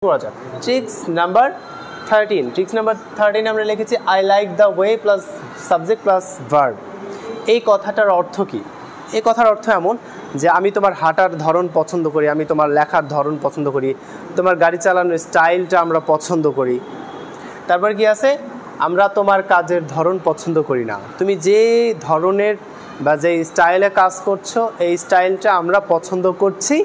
করা যাক। Tricks number 13 আমরা লিখেছি I like the way plus subject plus verb. এই কথাটার অর্থ কি? এই কথার অর্থ এমন যে আমি তোমার হাঁটার ধরন পছন্দ করি, আমি তোমার লেখার ধরন পছন্দ করি, তোমার গাড়ি চালানোর স্টাইলটা আমরা পছন্দ করি। তারপর কি আছে, আমরা তোমার কাজের ধরন পছন্দ করি না। তুমি যে ধরনের বা যে স্টাইলে কাজ করছো এই স্টাইলটা আমরা পছন্দ করছি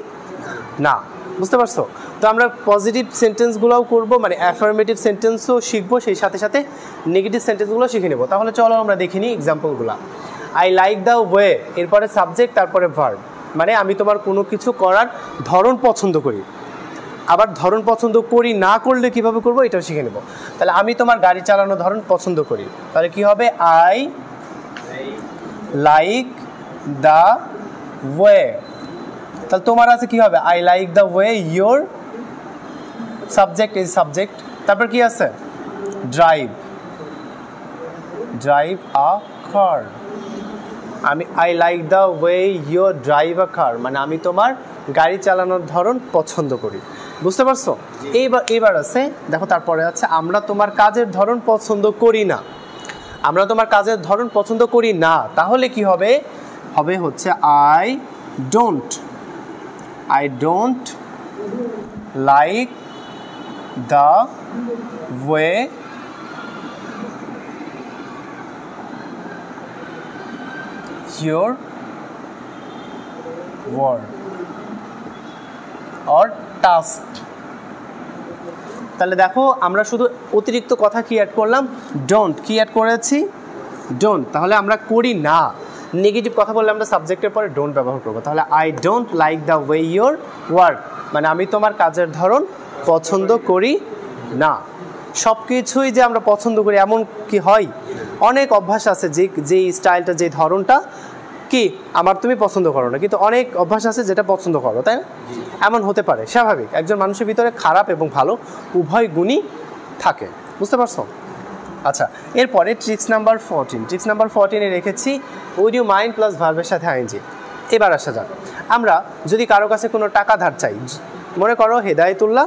না। বুঝতে পারছো? তো আমরা পজিটিভ সেন্টেন্সগুলোও করব, মানে অ্যাফার্মেটিভ সেন্টেন্সও শিখবো, সেই সাথে সাথে নেগেটিভ সেন্টেন্সগুলো শিখে নেব। তাহলে চলো আমরা দেখে নিই এক্সাম্পলগুলো। আই লাইক দ্য ওয়ে, এরপরে সাবজেক্ট, তারপরে ভার্ব, মানে আমি তোমার কোনো কিছু করার ধরন পছন্দ করি। আবার ধরন পছন্দ করি না করলে কিভাবে করব এটাও শিখে নেব। তাহলে আমি তোমার গাড়ি চালানোর ধরন পছন্দ করি, তাহলে কি হবে? I like the way. তাহলে তোমার আছে কি হবে? I like the way your subject is subject. তারপর কি আছে? Drive, drive a car. আমি I like the way your drive a car, মানে আমি তোমার গাড়ি চালানোর ধরন পছন্দ করি। বুঝতে পারছো? এইবার আছে দেখো, তারপরে আছে আমরা তোমার কাজের ধরন পছন্দ করি না। আমরা তোমার কাজের ধরন পছন্দ করি না, তাহলে কি হবে? হবে হচ্ছে I don't like the way your work or task। তাহলে দেখো আমরা শুধু অতিরিক্ত কথা কি অ্যাড করলাম? ডোন্ট। কি অ্যাড করেছি? ডোন্ট। তাহলে আমরা করি না। নেগেটিভ কথা বললে আমরা সাবজেক্টের পরে ডোন্ট ব্যবহার করবো। তাহলে I don't like the way your work, মানে আমি তোমার কাজের ধরন পছন্দ করি না। সব কিছুই যে আমরা পছন্দ করি এমন কি হয়? অনেক অভ্যাস আছে যে স্টাইলটা, যে ধরনটা কি আমার তুমি পছন্দ করো না, কিন্তু অনেক অভ্যাস আছে যেটা পছন্দ করো, তাই না? এমন হতে পারে, স্বাভাবিক। একজন মানুষের ভিতরে খারাপ এবং ভালো উভয় গুণই থাকে। বুঝতে পারছো? আচ্ছা, এরপরে ট্রিক্স নাম্বার 14 রেখেছি উড ইউ মাইন্ড প্লাস ভার্বের সাথে আইএনজি। এবার আসা যাক, আমরা যদি কারো কাছে কোনো টাকা ধার চাই, মনে করো হেদায়েতুল্লাহ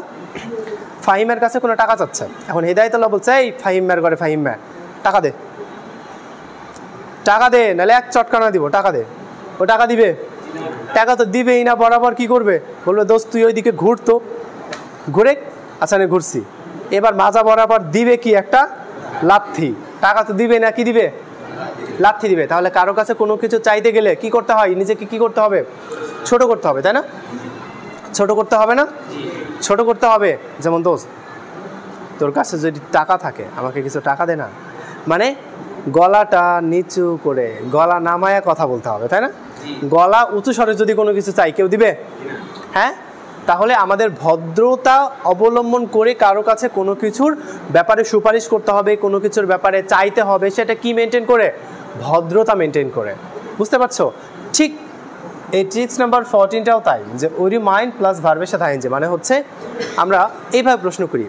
ফাহিমের কাছে কোনো টাকা চাচ্ছে। এখন হেদায়েতুল্লাহ বলছে, এই ফাহিম ম্যার করে, ফাহিম ম্যার টাকা দে, টাকা দে, নাহলে এক চটকানা দিব, টাকা দে। ও টাকা দিবে? টাকা তো দিবেই না। বরাবর কি করবে? বলবে, দোস্ত তুই ওইদিকে ঘুরতো, ঘুরে। আচ্ছা না, ঘুরছি। এবার মাজা বরাবর দিবে কি? একটা লাথি। টাকা তো দিবে না, কি দিবে? লাথি দিবে। তাহলে কারো কাছে কোনো কিছু চাইতে গেলে কি করতে হয়? নিজেকে কি করতে হবে? ছোট করতে হবে, তাই না? ছোট করতে হবে না? ছোট করতে হবে। যেমন, দোস্ত তোর কাছে যদি টাকা থাকে আমাকে কিছু টাকা দে না, মানে গলাটা নিচু করে, গলা নামায়া কথা বলতে হবে, তাই না? গলা উঁচু স্বরে যদি কোনো কিছু চাই, কেউ দিবে? হ্যাঁ। তাহলে আমাদের ভদ্রতা অবলম্বন করে কারো কাছে কোনো কিছুর ব্যাপারে সুপারিশ করতে হবে, কোনো কিছুর ব্যাপারে চাইতে হবে, সেটা কি মেনটেন করে? ভদ্রতা মেনটেন করে। বুঝতে পারছো? ঠিক এই ট্রিক্স নাম্বার 14টাও তাই, যে উড ইউ মাইন্ড প্লাস ভার্বের সাথে আইএনজি, মানে হচ্ছে আমরা এইভাবে প্রশ্ন করি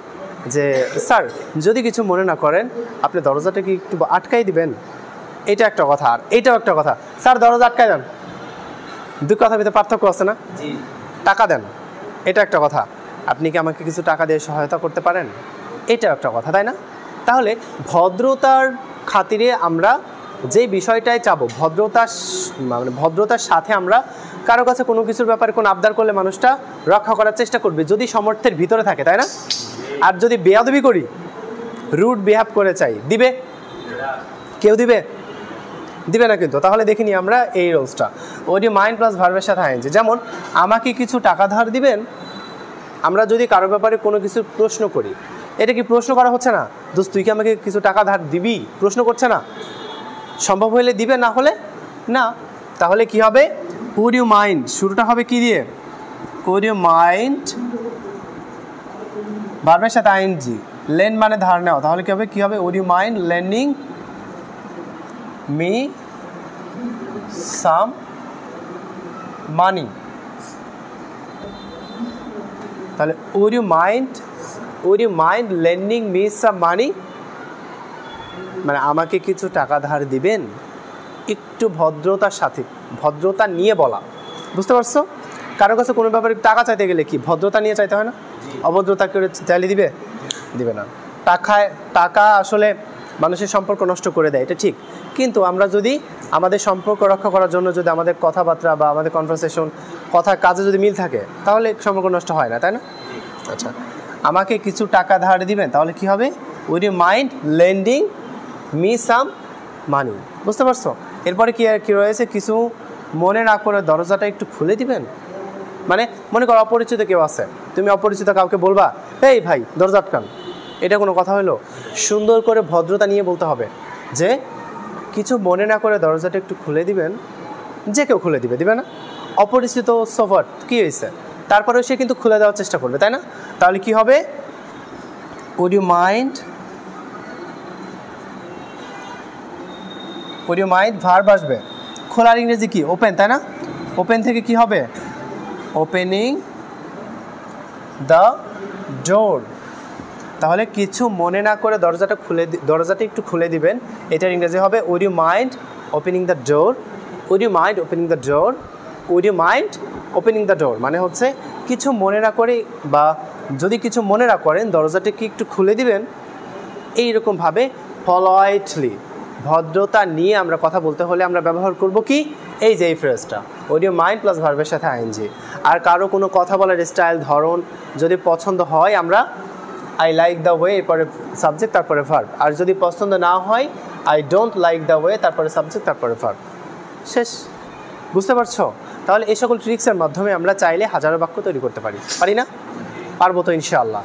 যে, স্যার যদি কিছু মনে না করেন আপনি দরজাটা কি একটু আটকাই দিবেন? এটা একটা কথা। আর এটাও একটা কথা, স্যার দরজা আটকাই দেন। দুই কথার ভিতরে পার্থক্য আছে না? টাকা দেন, এটা একটা কথা। আপনি কি আমাকে কিছু টাকা দিয়ে সহায়তা করতে পারেন? এটাও একটা কথা, তাই না? তাহলে ভদ্রতার খাতিরে আমরা যে বিষয়টাই চাবো, ভদ্রতার সাথে আমরা কারো কাছে কোনো কিছুর ব্যাপারে কোনো আবদার করলে মানুষটা রক্ষা করার চেষ্টা করবে, যদি সামর্থ্যের ভিতরে থাকে, তাই না? আর যদি বেয়াদবি করি, রুড বিহেভ করে চাই, দিবে? কেউ দিবে? দিবে না কিন্তু। তাহলে দেখিনি আমরা এই রোলসটা, উড ইউ মাইন্ড প্লাস ভার্বের সাথে আইএনজি। যেমন, আমাকে কিছু টাকা ধার দিবেন। আমরা যদি কারো ব্যাপারে কোনো কিছু প্রশ্ন করি, এটা কি প্রশ্ন করা হচ্ছে না? দোস্ত তুই কি আমাকে কিছু টাকা ধার দিবি? প্রশ্ন করছে না? সম্ভব হলে দিবে, না হলে না। তাহলে কি হবে? উড ইউ মাইন্ড, শুরুটা হবে কি দিয়ে? উড ইউ মাইন্ড ভার্বের সাথে আইএনজি, লেন মানে ধার নেওয়া। তাহলে কি হবে? কি হবে? Would you mind lending me some money. তাহলে would you mind lending me some money, মানে আমাকে কিছু টাকা ধার দিবেন? একটু ভদ্রতার সাথে, ভদ্রতা নিয়ে বলা। বুঝতে পারছো? কারো কাছে কোনো ব্যাপারে টাকা চাইতে গেলে কি ভদ্রতা নিয়ে চাইতে হয় না? অভদ্রতা করে চাইলে দিবে? দিবে না। টাকা আসলে মানুষের সম্পর্ক নষ্ট করে দেয়, এটা ঠিক। কিন্তু আমরা যদি আমাদের সম্পর্ক রক্ষা করার জন্য যদি আমাদের কথাবার্তা বা আমাদের কনভারসেশন, কথা কাজে যদি মিল থাকে, তাহলে সম্পর্ক নষ্ট হয় না, তাই না? আচ্ছা, আমাকে কিছু টাকা ধার দিবেন, তাহলে কি হবে? Will you mind lending me some money? বুঝতে পারছো? এরপরে কি রয়েছে? কিছু মনে না করে দরজাটা একটু খুলে দিবেন। মানে মনে করো অপরিচিত কেউ আছে, তুমি অপরিচিত কাউকে বলবা, এই ভাই দরজা আটকান, এটা কোনো কথা হলো? সুন্দর করে ভদ্রতা নিয়ে বলতে হবে যে কিছু মনে না করে দরজাটা একটু খুলে দিবেন। যে কেউ খুলে দিবে না? অপরিচিত সোফার কি হয়েছে, তারপরেও সে কিন্তু খুলে দেওয়ার চেষ্টা করবে, তাই না? তাহলে কি হবে? উড ইউ মাইন্ড ভার্ব আসবে। খোলার ইংরেজি কি? ওপেন, তাই না? ওপেন থেকে কি হবে? ওপেনিং দ্য ডোর। তাহলে কিছু মনে না করে দরজাটা একটু খুলে দিবেন, এটার ইংরেজি হবে would you mind opening the door. Would you mind opening the door. Would you mind opening the door মানে হচ্ছে কিছু মনে না করে, বা যদি কিছু মনে না করেন দরজাটা কি একটু খুলে দিবেন। এইরকমভাবে পলাইটলি, ভদ্রতা নিয়ে আমরা কথা বলতে হলে আমরা ব্যবহার করব কি? এই যে এই ফ্রেজটা, উড ইউ মাইন্ড প্লাস ভার্বের সাথে আইএনজি। আর কারো কোনো কথা বলার স্টাইল, ধরন যদি পছন্দ হয়, আমরা আই লাইক দ্য ওয়ে, এরপরে সাবজেক্ট, তারপরে ভার্ব। আর যদি পছন্দ না হয়, I don't like the way, তারপরে সাবজেক্ট, তারপরে ভার্ব। শেষ। বুঝতে পারছো? তাহলে এই সকল ট্রিক্সের মাধ্যমে আমরা চাইলে হাজারো বাক্য তৈরি করতে পারি না? পারবো তো ইনশাআল্লাহ।